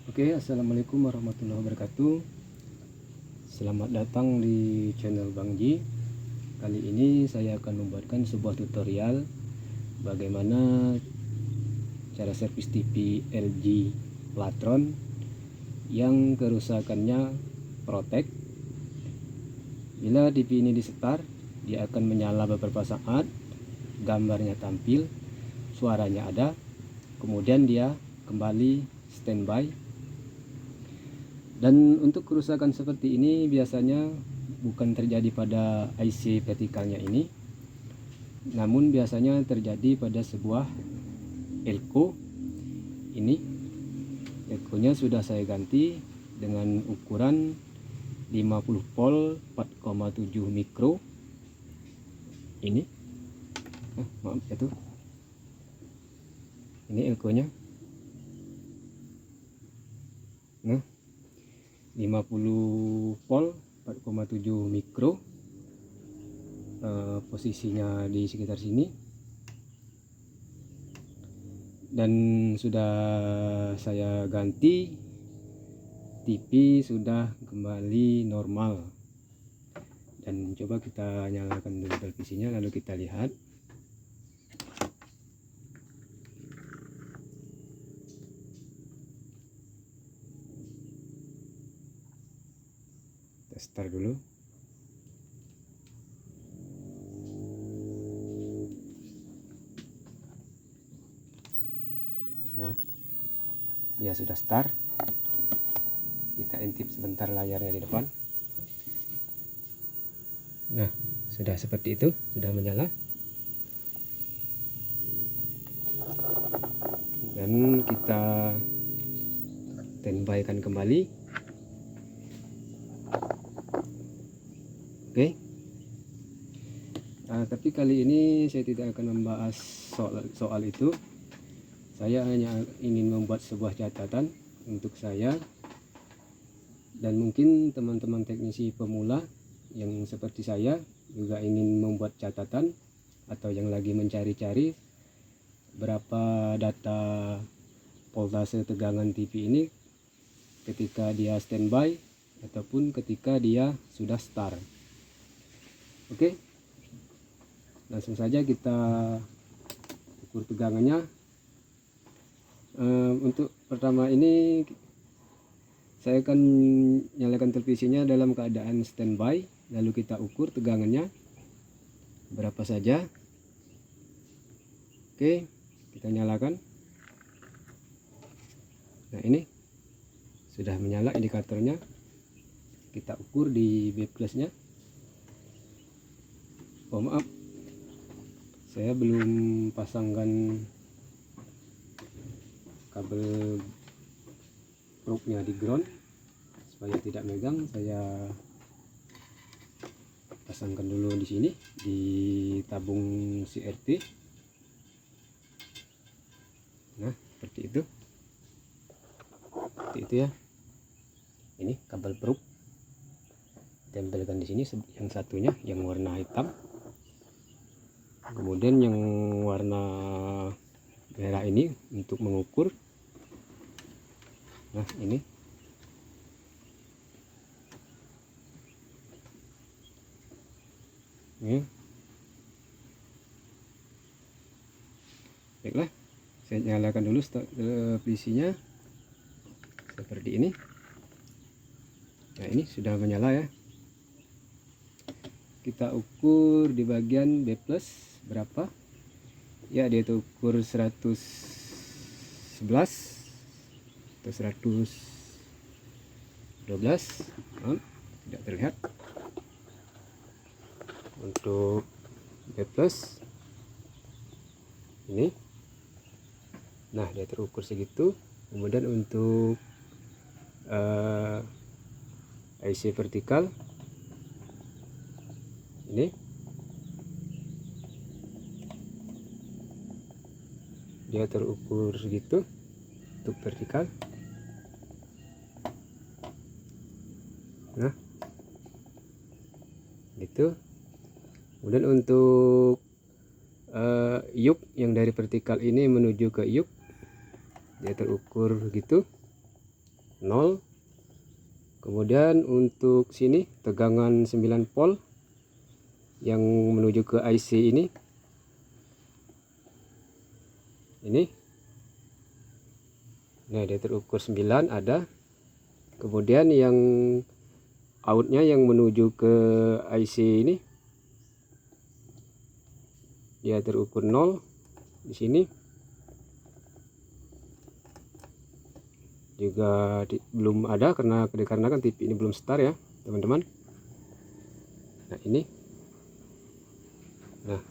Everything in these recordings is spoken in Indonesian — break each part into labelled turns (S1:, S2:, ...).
S1: Oke, assalamualaikum warahmatullahi wabarakatuh. Selamat datang di channel Bang Ji. Kali ini saya akan membuatkan sebuah tutorial bagaimana cara servis TV LG Platron yang kerusakannya protek. Bila TV ini disetar, dia akan menyala beberapa saat, gambarnya tampil, suaranya ada, kemudian dia kembali standby. Dan untuk kerusakan seperti ini biasanya bukan terjadi pada IC vertikalnya ini, namun biasanya terjadi pada sebuah elko ini. Elkonya sudah saya ganti dengan ukuran 50 volt 4,7 mikro ini. Maaf itu, ini elkonya. Nah, 50 volt 4,7 mikro, posisinya di sekitar sini, dan sudah saya ganti. TV sudah kembali normal, dan coba kita nyalakan dulu televisinya lalu kita lihat. Kita start dulu. Nah, dia sudah start. Kita intip sebentar layarnya di depan. Nah, sudah seperti itu, sudah menyala. Dan kita standby-kan kembali. Oke. Tapi kali ini saya tidak akan membahas soal itu. Saya hanya ingin membuat sebuah catatan untuk saya, dan mungkin teman-teman teknisi pemula yang seperti saya juga ingin membuat catatan, atau yang lagi mencari-cari berapa data voltase tegangan TV ini ketika dia standby ataupun ketika dia sudah start. Oke, langsung saja kita ukur tegangannya. Untuk pertama ini saya akan nyalakan televisinya dalam keadaan standby, lalu kita ukur tegangannya berapa saja. Oke, kita nyalakan. Nah, ini sudah menyala indikatornya. Kita ukur di B plusnya. Oh maaf, saya belum pasangkan kabel probe-nya di ground supaya tidak megang. Saya pasangkan dulu di sini di tabung CRT. Nah, seperti itu. Seperti itu ya. Ini kabel probe. Tempelkan di sini, yang satunya yang warna hitam. Kemudian yang warna merah ini untuk mengukur. Nah, ini baiklah, saya nyalakan dulu televisinya seperti ini. Nah, ini sudah menyala ya. Kita ukur di bagian B plus berapa ya, dia itu ukur 111 atau 112. Tidak terlihat untuk B plus ini. Nah, dia terukur segitu. Kemudian untuk IC vertikal ini dia terukur segitu untuk vertikal. Nah, gitu. Kemudian untuk iup yang dari vertikal ini menuju ke iup, dia terukur gitu. 0. Kemudian untuk sini tegangan 9 volt yang menuju ke IC ini nah dia terukur 9 ada. Kemudian yang outnya yang menuju ke IC ini dia terukur 0 di sini juga belum ada karena dikarenakan TV ini belum start ya teman-teman. Nah ini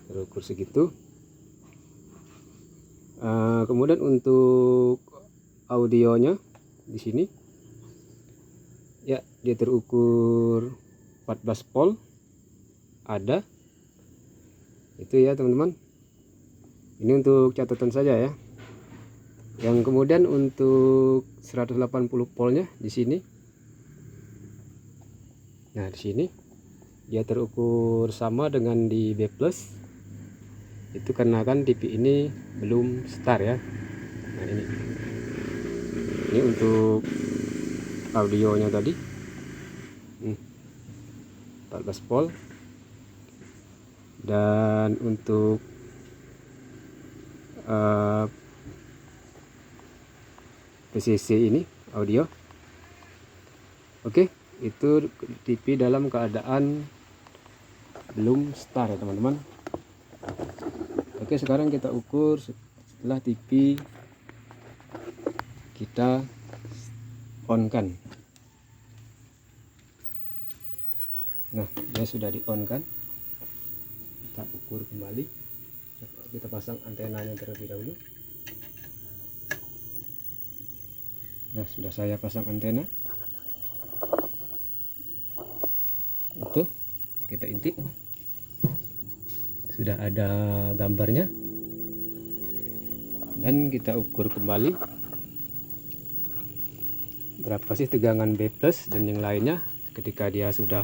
S1: terukur segitu. Kemudian untuk audionya di sini ya dia terukur 14 volt ada itu ya teman-teman. Ini untuk catatan saja ya. Yang kemudian untuk 180 voltnya di sini. Nah, di sini dia terukur sama dengan di B+. Itu karena kan TV ini belum start ya. Nah, ini. Ini untuk audionya tadi. 14 volt. Dan untuk PCC ini audio. Oke, itu TV dalam keadaan belum start ya teman-teman. Oke, sekarang kita ukur setelah TV kita on kan. Nah, dia sudah di on kan. Kita ukur kembali. Kita pasang antenanya terlebih dahulu. Nah, sudah saya pasang antena. Itu kita intip. Sudah ada gambarnya. Dan kita ukur kembali berapa sih tegangan B+ dan yang lainnya ketika dia sudah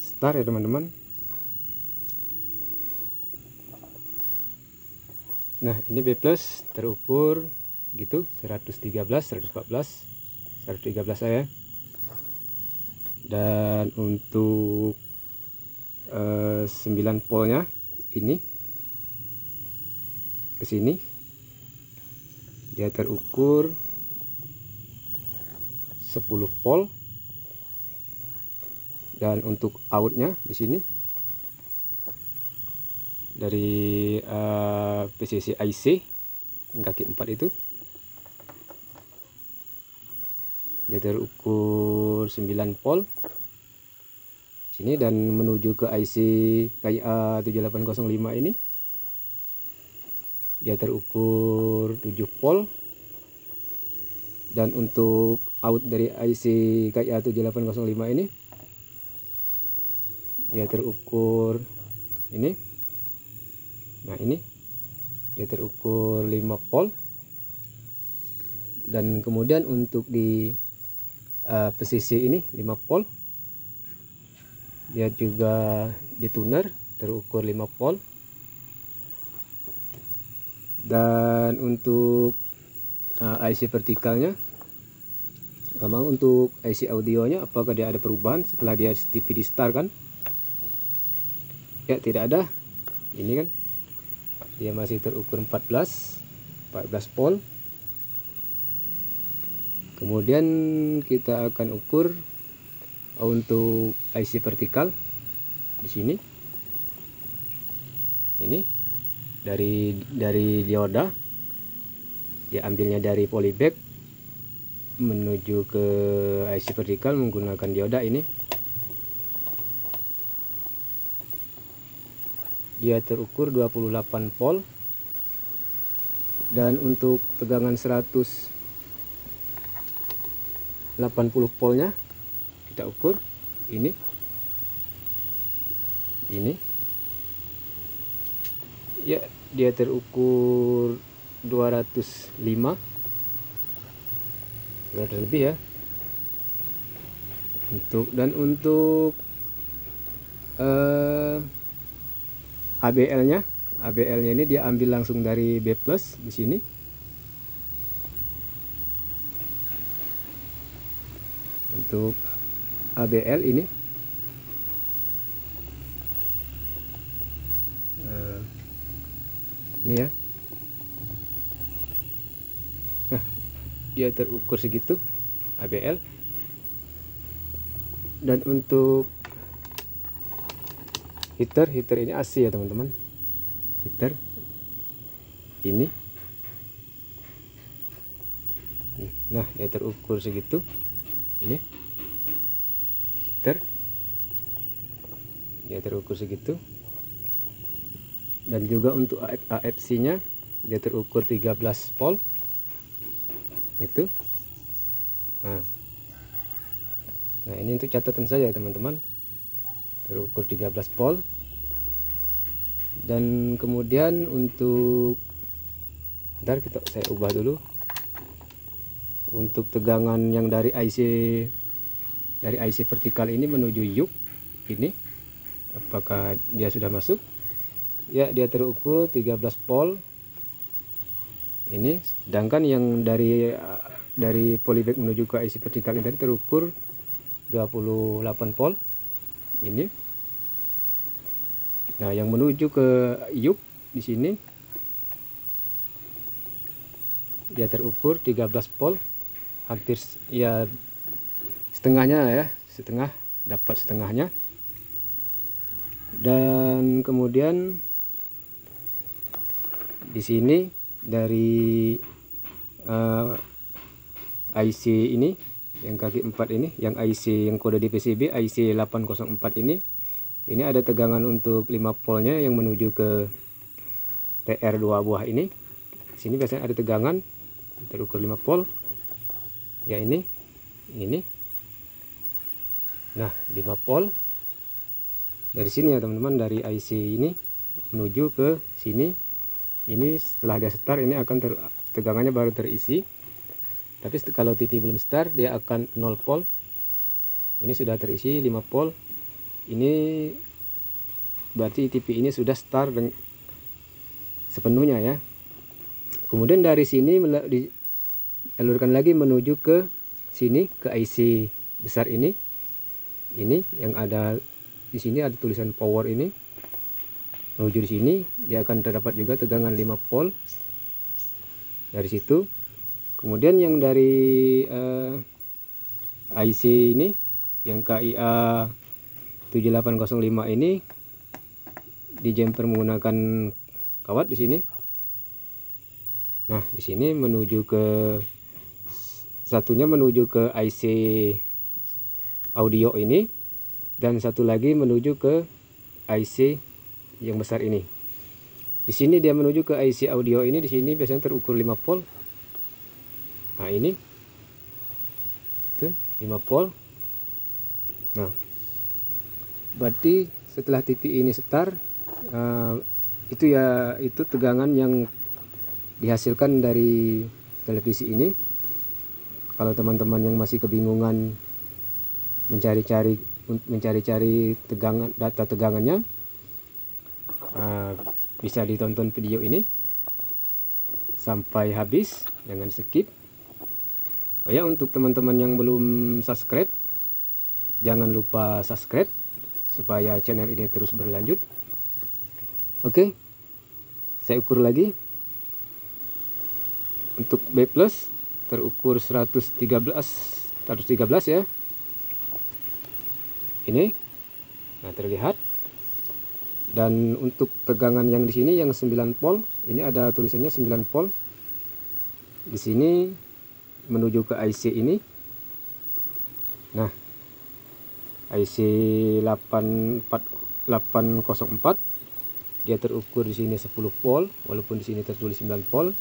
S1: start ya teman-teman. Nah, ini B+ terukur gitu 113, 114, 113 saya. Dan untuk 9 voltnya ini ke sini dia terukur 10 volt. Dan untuk outnya di sini dari PCC IC yang kaki 4 itu dia terukur 9 volt sini, dan menuju ke IC KIA 7805 ini dia terukur 7 volt. Dan untuk out dari IC KIA 7805 ini dia terukur ini. Nah, ini dia terukur 5 volt. Dan kemudian untuk di PCC ini 5 volt. Dia juga di tuner terukur 5 volt. Dan untuk IC vertikalnya, memang untuk IC audionya apakah dia ada perubahan setelah dia TV di start kan? Ya, tidak ada. Ini kan dia masih terukur 14 volt. Kemudian kita akan ukur untuk IC vertikal di sini. Ini dari dioda, dia ambilnya dari polybag menuju ke IC vertikal menggunakan dioda ini. Dia terukur 28 volt. Dan untuk tegangan 180 voltnya kita ukur ini ya, dia terukur 205 lebih ya. Untuk ABL-nya ini dia ambil langsung dari B+ di sini. untuk ABL ini. Ini ya. Nah, dia terukur segitu ABL. Dan untuk heater ini AC ya teman-teman. Heater ini, nah dia terukur segitu. Ini heater, dia terukur segitu. Dan juga untuk AFC nya dia terukur 13 volt itu. Nah ini untuk catatan saja ya teman-teman, terukur 13 volt. Dan kemudian untuk saya ubah dulu untuk tegangan yang dari IC vertikal ini menuju yuk ini, apakah dia sudah masuk ya. Dia terukur 13 volt ini, sedangkan yang dari polybag menuju ke IC vertikal ini tadi terukur 28 volt ini. Nah yang menuju ke yuk di sini dia terukur 13 volt, hampir ya setengahnya ya, dapat setengahnya. Dan kemudian di sini dari IC ini yang kaki 4 ini, yang IC yang kode di PCB IC 804 ini ada tegangan untuk 5 voltnya yang menuju ke TR2 buah ini. Sini biasanya ada tegangan terukur 5 volt ya, ini. Nah 5 volt dari sini ya teman-teman, dari IC ini menuju ke sini. Ini setelah dia start ini akan tegangannya baru terisi. Tapi kalau TV belum start dia akan 0 volt. Ini sudah terisi 5 volt. Ini berarti TV ini sudah start sepenuhnya ya. Kemudian dari sini dialurkan lagi menuju ke sini, ke IC besar ini. Ini yang ada di sini ada tulisan power ini. Menuju di sini dia akan terdapat juga tegangan 5 volt dari situ. Kemudian yang dari IC ini yang KIA 7805 ini di jumper menggunakan kawat di sini. Nah, di sini menuju ke satunya menuju ke IC audio ini, dan satu lagi menuju ke IC yang besar ini. Di sini dia menuju ke IC audio ini, di sini biasanya terukur 5 volt. Nah, ini tuh 5 volt. Nah, berarti setelah TV ini start, itu tegangan yang dihasilkan dari televisi ini. Kalau teman-teman yang masih kebingungan mencari-cari data tegangannya, bisa ditonton video ini sampai habis, jangan skip. Oh ya, untuk teman-teman yang belum subscribe, jangan lupa subscribe supaya channel ini terus berlanjut. Oke, saya ukur lagi. Untuk B+ terukur 113 ya. Ini. Nah, terlihat. Dan untuk tegangan yang di sini yang 9 volt, ini ada tulisannya 9 volt. Di sini menuju ke IC ini. Nah, IC 804 dia terukur di sini 10 volt, walaupun di sini tertulis 9 volt.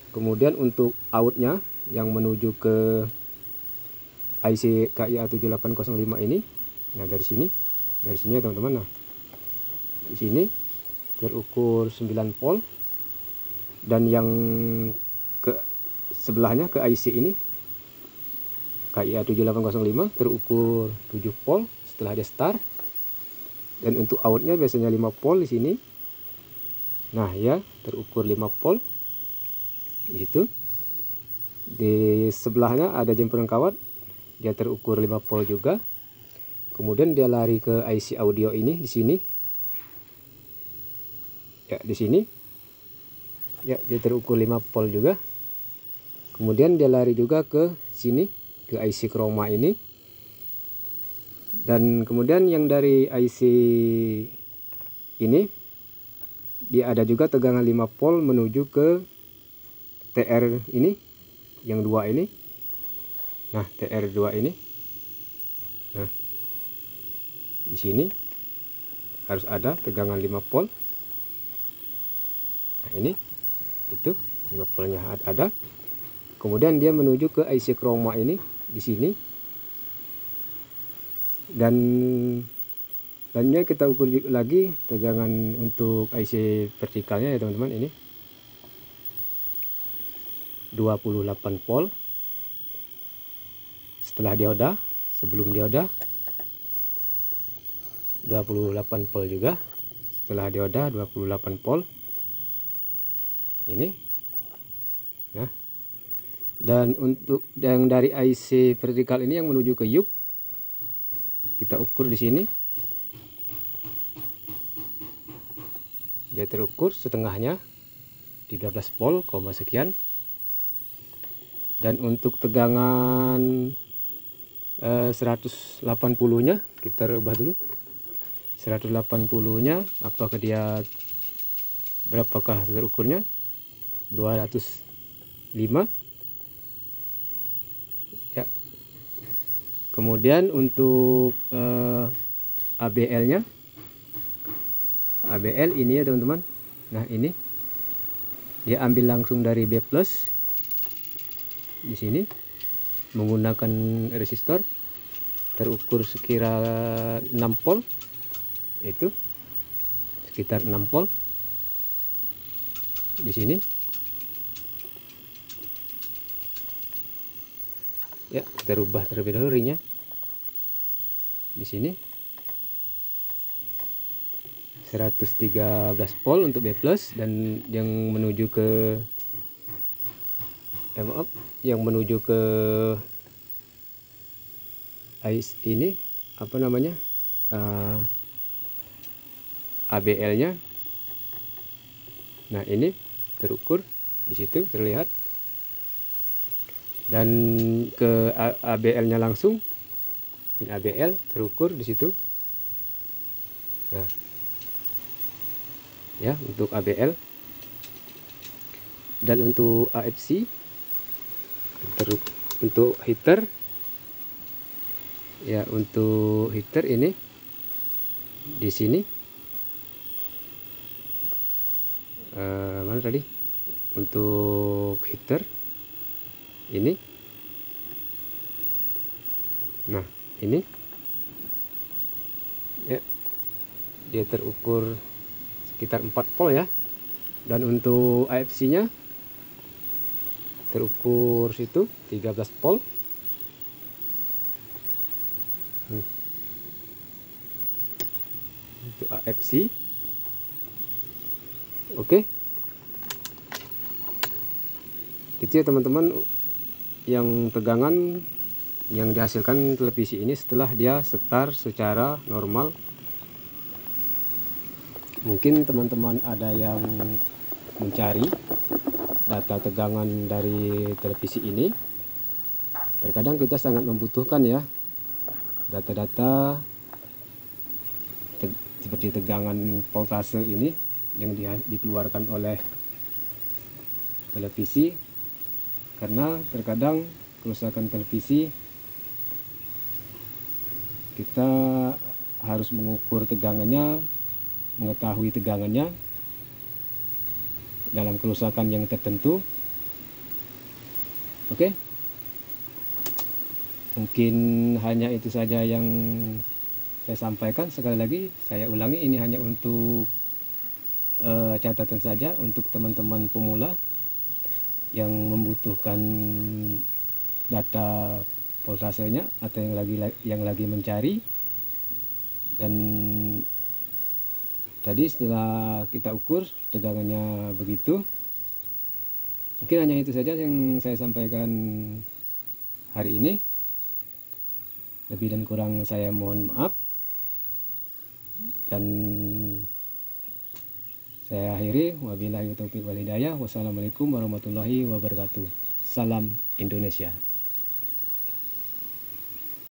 S1: Kemudian untuk outnya yang menuju ke IC KIA 7805 ini, nah dari sini ya teman-teman. Nah, di sini terukur 9 volt, dan yang ke sebelahnya ke IC ini KIA 7805 terukur 7 volt setelah dia start. Dan untuk outnya biasanya 5 volt di sini. Nah ya, terukur 5 volt di situ. Di sebelahnya ada jemperan kawat dia terukur 5 volt juga. Kemudian dia lari ke IC audio ini di sini. Ya, di sini. Ya, dia terukur 5 volt juga. Kemudian dia lari juga ke sini, ke IC chroma ini. Dan kemudian yang dari IC ini dia ada juga tegangan 5 volt menuju ke TR ini, yang 2 ini. Nah, TR2 ini. Nah, di sini harus ada tegangan 5 volt. Nah, ini itu 5 voltnya ada. Kemudian dia menuju ke IC chroma ini di sini. Dan kita ukur lagi tegangan untuk IC vertikalnya ya teman-teman, ini 28 volt setelah dioda, sebelum dioda 28 volt juga, setelah dioda 28 volt ini. Nah, dan untuk yang dari IC vertikal ini yang menuju ke yuk, kita ukur di sini. Dia terukur setengahnya 13 volt, sekian. Dan untuk tegangan 180 nya kita rubah dulu. 180 nya apakah dia berapakah terukurnya? 205 ya. Kemudian untuk ABL nya, ABL ini ya teman-teman. Nah, ini dia ambil langsung dari B+ di sini menggunakan resistor, terukur sekira 6 volt, itu sekitar 6 volt di sini. Ya, kita rubah terlebih dahulu ringnya di sini. 113 volt untuk B+ dan yang menuju ke yang menuju ke ini apa namanya, ABL nya. Nah, ini terukur di situ terlihat, dan ke ABL nya langsung, pin ABL terukur di situ. Nah, ya untuk ABL. Dan untuk AFC, untuk heater ya, untuk heater ini di sini mana tadi, untuk heater ini. Nah, ini ya, dia terukur sekitar 4 volt ya. Dan untuk AFC nya terukur situ 13 volt. Untuk AFC. Oke. Itu ya teman-teman, yang tegangan yang dihasilkan televisi ini setelah dia setar secara normal. Mungkin teman-teman ada yang mencari data tegangan dari televisi ini. Terkadang kita sangat membutuhkan ya data-data seperti tegangan voltase ini yang dikeluarkan oleh televisi, karena terkadang kerusakan televisi kita harus mengukur tegangannya, mengetahui tegangannya dalam kerusakan yang tertentu. Oke, mungkin hanya itu saja yang saya sampaikan. Sekali lagi saya ulangi, ini hanya untuk catatan saja untuk teman-teman pemula yang membutuhkan data voltasenya atau yang lagi mencari. Dan tadi setelah kita ukur tegangannya begitu. Mungkin hanya itu saja yang saya sampaikan hari ini. Lebih dan kurang saya mohon maaf, dan saya akhiri. Wabillahi taufiq wal hidayah. Wassalamualaikum warahmatullahi wabarakatuh. Salam Indonesia.